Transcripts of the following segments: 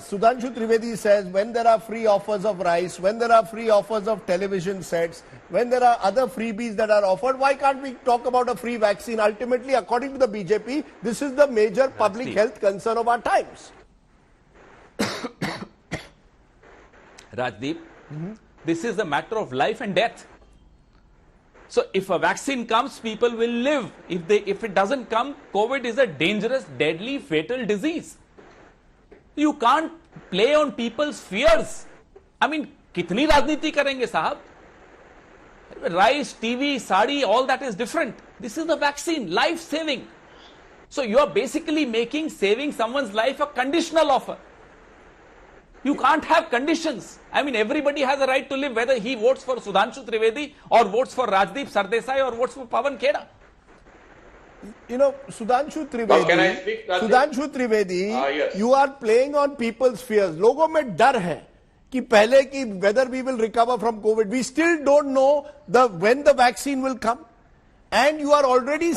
Sudhanshu Trivedi says when there are free offers of rice, when there are free offers of television sets, when there are other freebies that are offered, why can't we talk about a free vaccine? Ultimately, according to the BJP, this is the major public health concern of our times. Rajdeep, this is a matter of life and death. So if a vaccine comes, people will live. If it doesn't come, COVID is a dangerous, deadly, fatal disease. You can't play on people's fears. I mean, kitni rajniti karenge, sahab? Rice, TV, sari, all that is different. This is the vaccine, life-saving. So you are basically making saving someone's life a conditional offer. You can't have conditions. I mean, everybody has a right to live, whether he votes for Sudhanshu Trivedi or votes for Rajdeep Sardesai or votes for Pawan Kheda. You know, Sudhanshu Trivedi, can I speak, Sudhanshu Trivedi, yes. you are playing on people's fears. लोगों में डर है कि पहले कि whether we will recover from COVID. We still don't know when the vaccine will come. And you are already,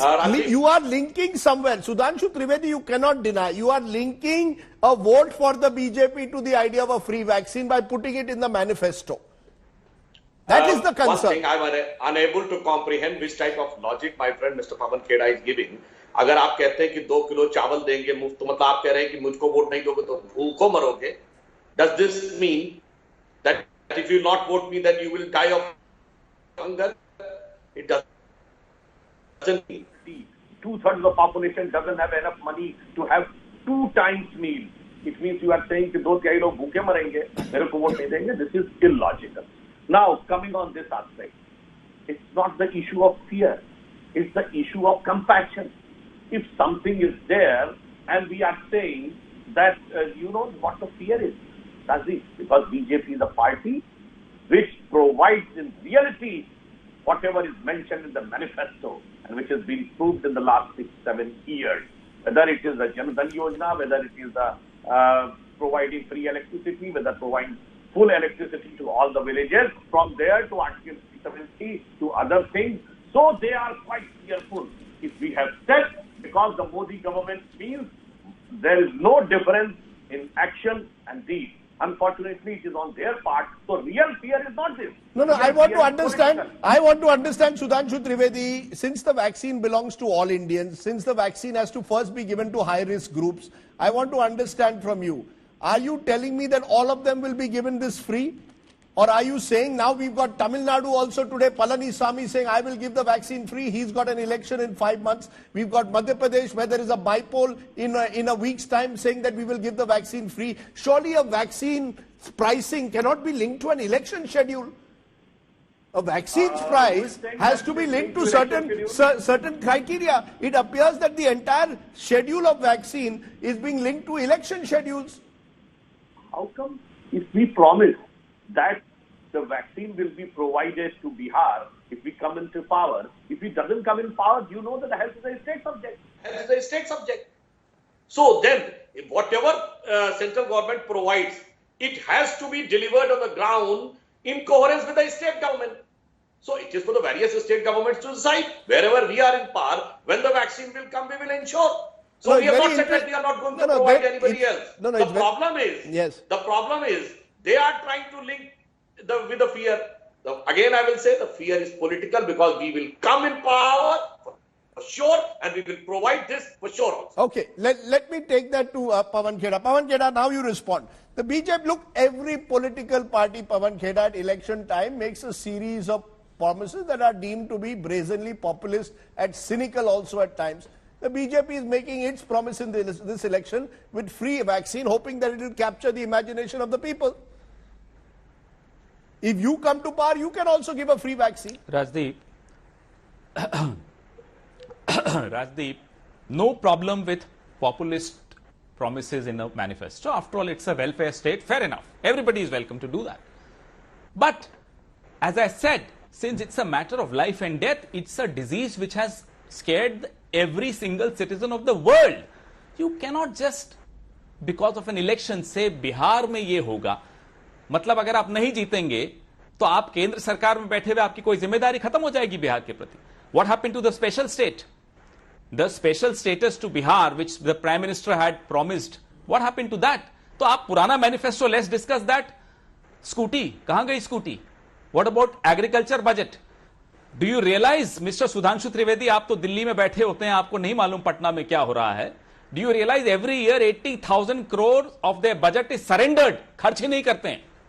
you are linking somewhere. Sudhanshu Trivedi, you cannot deny. You are linking a vote for the BJP to the idea of a free vaccine by putting it in the manifesto. That is the concern. One thing I am unable to comprehend which type of logic my friend Mr. Pawan Kheda is giving. अगर आप कहते हैं कि 2 kilo चावल देंगे मुफ्त, तो मतलब आप कह रहे हैं कि मुझको वोट नहीं दोगे तो भूखों मरोगे. Does this mean that if you not vote me, then you will die of hunger? It doesn't. 2/3 of the population doesn't have enough money to have 2 times meal. It means you are saying कि 2-3 लोग भूखे मरेंगे, मेरे को vote नहीं देंगे. This is illogical. Now, coming on this aspect, it's not the issue of fear. It's the issue of compassion. If something is there and we are saying that, you know what the fear is, that's it. Because BJP is a party which provides in reality whatever is mentioned in the manifesto and which has been proved in the last 6-7 years. Whether it is the Jan Dhan Yojana, whether it is the providing free electricity, whether providing full electricity to all the villages, from there to Article 370 to other things. So they are quite fearful. If we have said, because the Modi government feels there is no difference in action and deed. Unfortunately, it is on their part. So real fear is not this. No, real I want fear to is understand. political. I want to understand, Sudhanshu Trivedi, since the vaccine belongs to all Indians, since the vaccine has to first be given to high-risk groups, I want to understand from you. Are you telling me that all of them will be given this free? Or are you saying now we've got Tamil Nadu also today, Palaniswamy saying I will give the vaccine free. He's got an election in 5 months. We've got Madhya Pradesh where there is a bipole in a week's time saying that we will give the vaccine free. Surely a vaccine pricing cannot be linked to an election schedule. A vaccine's price has to be linked to certain criteria. It appears that the entire schedule of vaccine is being linked to election schedules. How come if we promise that the vaccine will be provided to Bihar if we come into power, if it doesn't come in power, you know that the health is a state subject. Health is a state subject. So then, if whatever central government provides, it has to be delivered on the ground in coherence with the state government. So it is for the various state governments to decide wherever we are in power, when the vaccine will come, we will ensure. So No, we have it's not very said that we are not going to No, no, provide very- anybody it's- else. no, no, the it's very- problem is, Yes. the problem is they are trying to link with the fear. Again, I will say the fear is political because we will come in power for sure and we will provide this for sure also. Okay, let me take that to Pawan Kheda. Pawan Kheda, now you respond. The BJP, look, every political party, Pawan Kheda, at election time makes a series of promises that are deemed to be brazenly populist and cynical also at times. The BJP is making its promise in this election with free vaccine, hoping that it will capture the imagination of the people. If you come to power, you can also give a free vaccine. Rajdeep, Rajdeep, no problem with populist promises in a manifesto. After all, it's a welfare state. Fair enough. Everybody is welcome to do that. But as I said, since it's a matter of life and death, it's a disease which has scared every single citizen of the world. You cannot just, because of an election, say Bihar में ये होगा. मतलब अगर आप नहीं जीतेंगे तो आप केंद्र सरकार में बैठे हुए आपकी कोई जिम्मेदारी खत्म हो जाएगी बिहार के प्रति. What happened to the special state? The special status to Bihar, which the Prime Minister had promised, what happened to that? तो तो आप पुराना manifesto, let's discuss that. Scooty कहां गई? Scooty. What about agriculture budget? Do you realise mister Sudhanshu Trivedi, आप तो दिल्ली में बैठे होते हैं, आपको नहीं मालूम पटना में क्या हो रहा है। Do you realise every year 80,000 crore of their budget is surrendered, खर्च ही नहीं करते हैं।